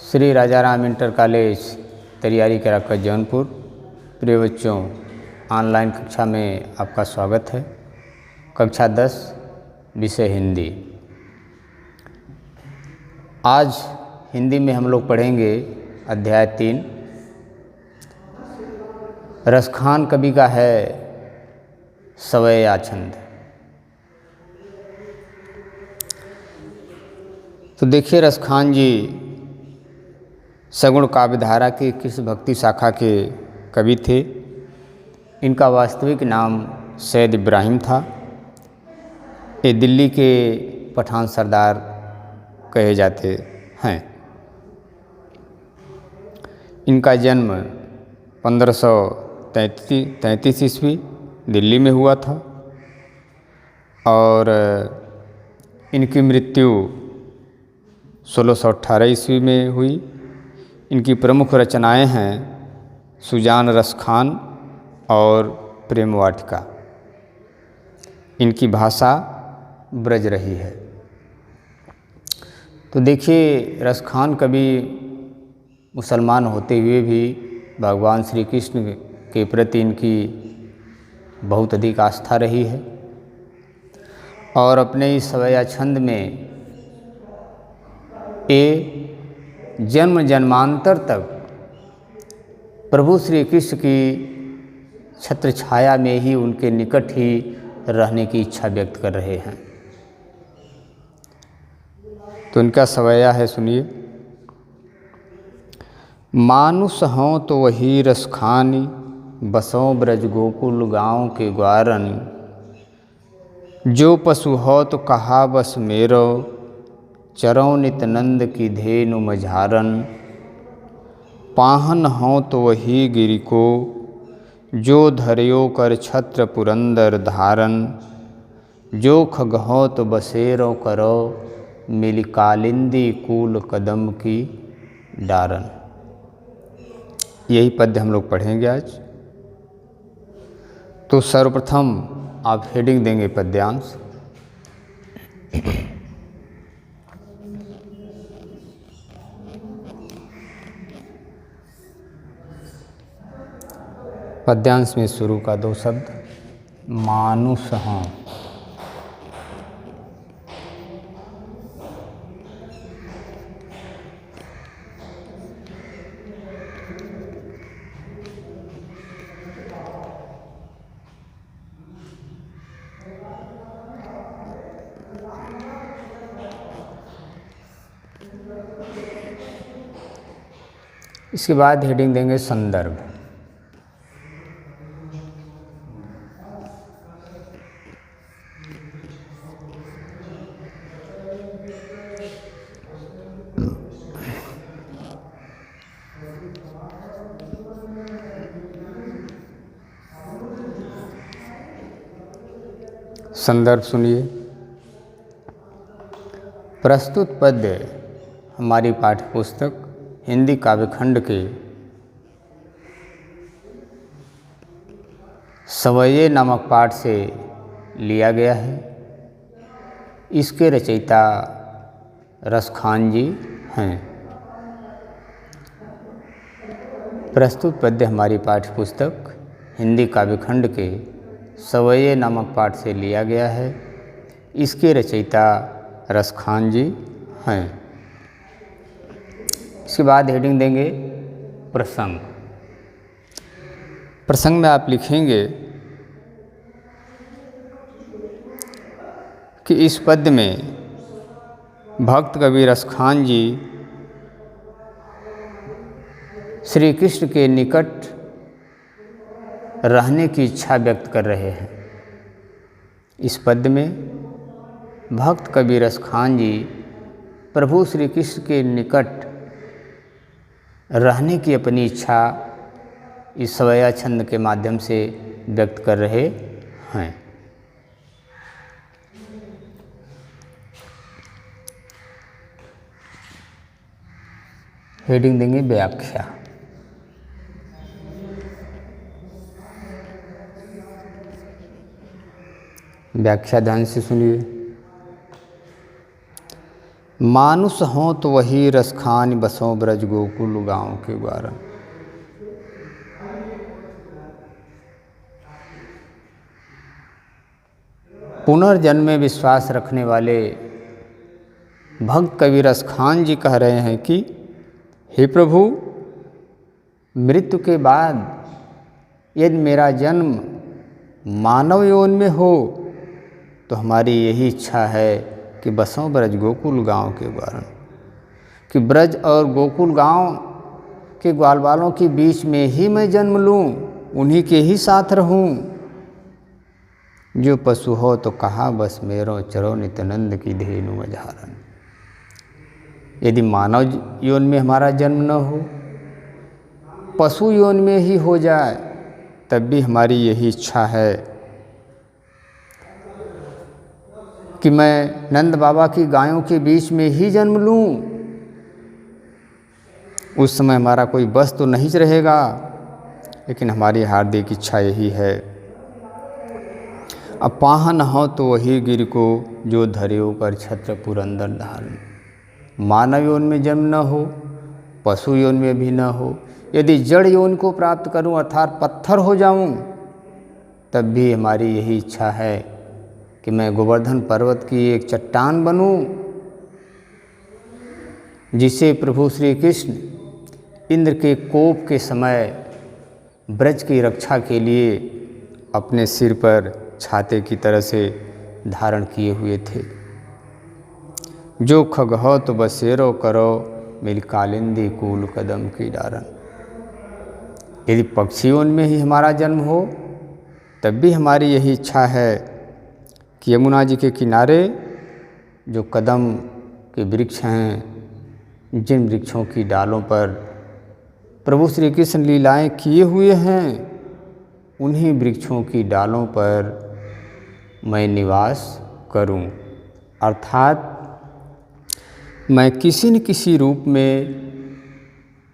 श्री राजा Ram inter college तैयारी करा कर जौनपुर। प्रिय बच्चों, ऑनलाइन कक्षा में आपका स्वागत है। कक्षा 10 विषय हिंदी। आज हिंदी में हम लोग पढ़ेंगे अध्याय 3। रसखान कवि का है सवय या छंद। तो देखिए, रसखान जी सगुण काव्यधारा के किस भक्ति शाखा के कवि थे। इनका वास्तविक नाम सैयद इब्राहिम था। ये दिल्ली के पठान सरदार कहे जाते हैं। इनका जन्म 1533 ईस्वी दिल्ली में हुआ था और इनकी मृत्यु 1618 ईस्वी में हुई। इनकी प्रमुख रचनाएं हैं सुजान रसखान और प्रेम वाटिका। इनकी भाषा ब्रज रही है। तो देखिए, रसखान कवि मुसलमान होते हुए भी भगवान श्री कृष्ण के प्रति इनकी बहुत अधिक आस्था रही है और अपने इस सवैया छंद में ये जन्म जन्मांतर तक प्रभु श्री कृष्ण की छत्र छाया में ही उनके निकट ही रहने की इच्छा व्यक्त कर रहे हैं। तो इनका सवैया है, सुनिए। मानुष हों तो वही रसखानी, बसों ब्रज गोकुल गाँव के ग्वारन। जो पशु हो तो कहा बस मेरो, चरों नित नंद की धेनु मझारन। पाहन हो तो वही गिरि को, जो धर्यो कर छत्र पुरंदर धारन। जो खग हो तो बसेरो करो, मिली कालिंदी कूल कदम की डारन। यही पद्य हम लोग पढ़ेंगे आज। तो सर्वप्रथम आप हेडिंग देंगे पद्यांश। पद्यांश में शुरू का 2 शब्द मानुष हों। इसके बाद हेडिंग देंगे संदर्भ। संदर्भ सुनिए। प्रस्तुत पद्य हमारी पाठ्यपुस्तक हिंदी काव्यखंड के सवैये नामक पाठ से लिया गया है। इसके रचयिता रसखान जी हैं। प्रस्तुत पद्य हमारी पाठ्यपुस्तक हिंदी काव्यखंड के सवैये नामक पाठ से लिया गया है। इसके रचयिता रसखान जी हैं। इसके बाद हेडिंग देंगे प्रसंग। प्रसंग में आप लिखेंगे कि इस पद्य में भक्त कवि रसखान जी श्री कृष्ण के निकट रहने की इच्छा व्यक्त कर रहे हैं। इस पद्य में भक्त कवि रसखान जी प्रभु श्री कृष्ण के निकट रहने की अपनी इच्छा इस सवैया छंद के माध्यम से व्यक्त कर रहे हैं। हेडिंग देंगे व्याख्या। व्याख्या ध्यान से सुनिए। मानुष हों तो वही रसखान बसों ब्रज गोकुल गाँव के द्वारा। पुनर्जन्म में विश्वास रखने वाले भक्त कवि रसखान जी कह रहे हैं कि हे प्रभु, मृत्यु के बाद यदि मेरा जन्म मानव योन में हो तो हमारी यही इच्छा है कि बसों ब्रज गोकुल गांव के द्वारा, कि ब्रज और गोकुल गांव के ग्वाल बालों के बीच में ही मैं जन्म लूं, उन्हीं के ही साथ रहूं। जो पशु हो तो कहा बस मेरो, चरो नित्यानंद की धेनु मझारन। यदि मानव योन में हमारा जन्म न हो, पशु योन में ही हो जाए, तब भी हमारी यही इच्छा है कि मैं नंद बाबा की गायों के बीच में ही जन्म लूं। उस समय हमारा कोई बस तो नहीं रहेगा, लेकिन हमारी हार्दिक इच्छा यही है। अब पाहन हो तो वही गिर को, जो धर्यो कर छत्र पुरंदर धारण। मानव योन में जन्म न हो, पशु योन में भी न हो, यदि जड़ योन को प्राप्त करूं अर्थात पत्थर हो जाऊं, तब भी हमारी यही इच्छा है कि मैं गोवर्धन पर्वत की एक चट्टान बनूं, जिसे प्रभु श्री कृष्ण इंद्र के कोप के समय ब्रज की रक्षा के लिए अपने सिर पर छाते की तरह से धारण किए हुए थे। जो खगहो तो बसेरो करो, मिल कालिंदी कूल कदम की डारन। यदि पक्षियों में ही हमारा जन्म हो, तब भी हमारी यही इच्छा है कि यमुना जी के किनारे जो कदम के वृक्ष हैं, जिन वृक्षों की डालों पर प्रभु श्री कृष्ण लीलाएं किए हुए हैं, उन्हीं वृक्षों की डालों पर मैं निवास करूं। अर्थात मैं किसी न किसी रूप में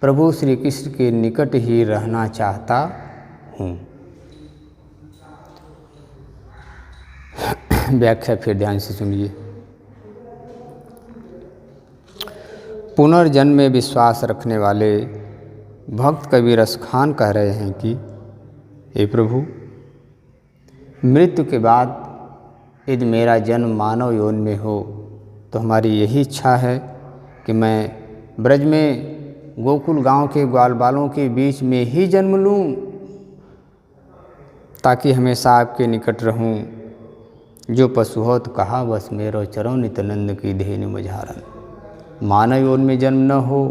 प्रभु श्री कृष्ण के निकट ही रहना चाहता हूँ। व्याख्या फिर ध्यान से सुनिए। पुनर्जन्म में विश्वास रखने वाले भक्त कवि रसखान कह रहे हैं कि हे प्रभु, मृत्यु के बाद यदि मेरा जन्म मानव योन में हो तो हमारी यही इच्छा है कि मैं ब्रज में गोकुल गांव के ग्वाल बालों के बीच में ही जन्म लूं, ताकि हमेशा आपके निकट रहूं। जो पशु हो तो कहा बस मेरो, चरो नित्यानंद की धेनु मझारन। मानव योन में जन्म न हो,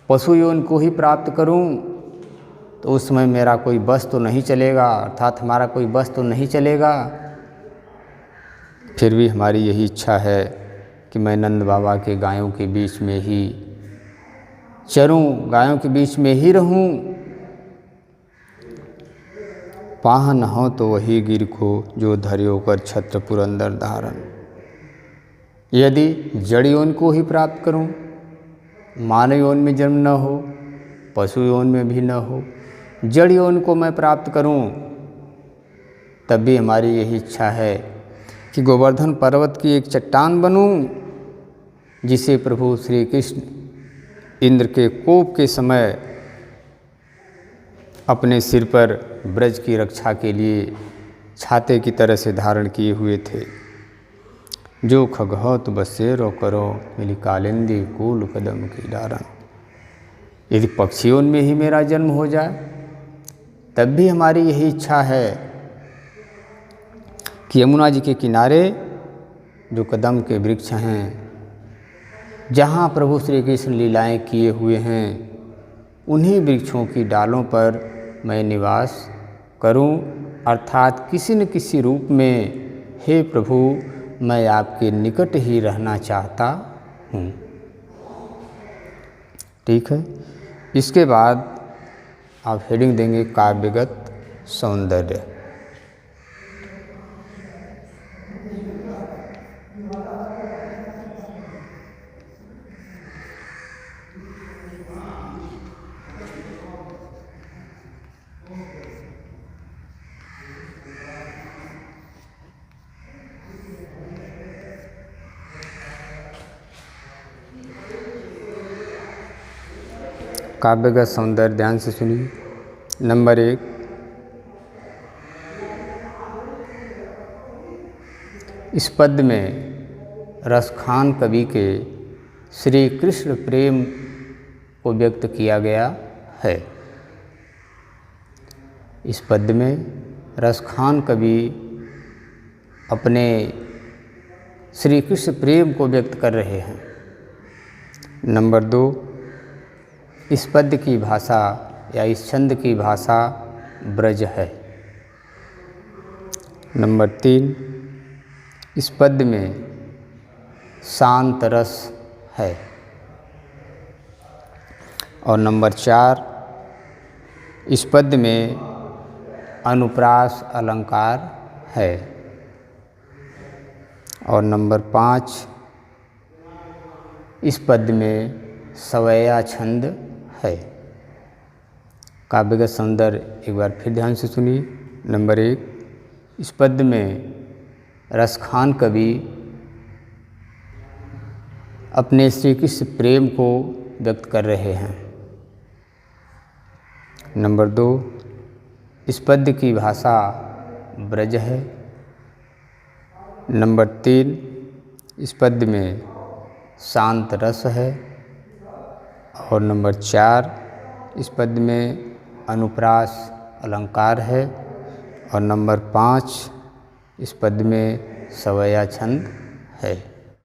पशु योन को ही प्राप्त करूं, तो उस समय मेरा कोई बस तो नहीं चलेगा, अर्थात हमारा कोई बस तो नहीं चलेगा। फिर भी हमारी यही इच्छा है कि मैं नंद बाबा के गायों के बीच में ही चरूं, गायों के बीच में ही रहूं। पाहन हो तो वही गिर को, जो धर्यो कर छत्र पुरंदर धारण। यदि जड़ योन को ही प्राप्त करूं, मानव योन में जन्म न हो, पशु योन में भी न हो, जड़ योन को मैं प्राप्त करूं, तब भी हमारी यही इच्छा है कि गोवर्धन पर्वत की एक चट्टान बनूं, जिसे प्रभु श्री कृष्ण इंद्र के कोप के समय अपने सिर पर ब्रज की रक्षा के लिए छाते की तरह से धारण किए हुए थे। जो खगहो तो बसेरो करो, मिली कालिंदी कूल कदम की डारन। यदि पक्षियों में ही मेरा जन्म हो जाए, तब भी हमारी यही इच्छा है कि यमुना जी के किनारे जो कदम के वृक्ष हैं, जहाँ प्रभु श्री कृष्ण लीलाएं किए हुए हैं, उन्हीं वृक्षों की डालों पर मैं निवास करूं, अर्थात किसी न किसी रूप में हे प्रभु, मैं आपके निकट ही रहना चाहता हूँ। ठीक है। इसके बाद आप हेडिंग देंगे काव्यगत सौंदर्य। काव्य का सौंदर्य ध्यान से सुनिए। नंबर 1, इस पद्य में रसखान कवि के श्री कृष्ण प्रेम को व्यक्त किया गया है। इस पद्य में रसखान कवि अपने श्री कृष्ण प्रेम को व्यक्त कर रहे हैं। नंबर 2, इस पद्य की भाषा या इस छंद की भाषा ब्रज है। नंबर 3, इस पद्य में शांत रस है। और नंबर 4, इस पद्य में अनुप्रास अलंकार है। और नंबर 5, इस पद्य में सवैया छंद है। काव्य का सौंदर्य एक बार फिर ध्यान से सुनिए। नंबर 1, इस पद्य में रसखान कवि अपने श्री कृष्ण प्रेम को व्यक्त कर रहे हैं। नंबर 2, इस पद्य की भाषा ब्रज है। नंबर 3, इस पद्य में शांत रस है। और नंबर 4, इस पद्य में अनुप्रास अलंकार है। और नंबर 5, इस पद्य में सवैया छंद है।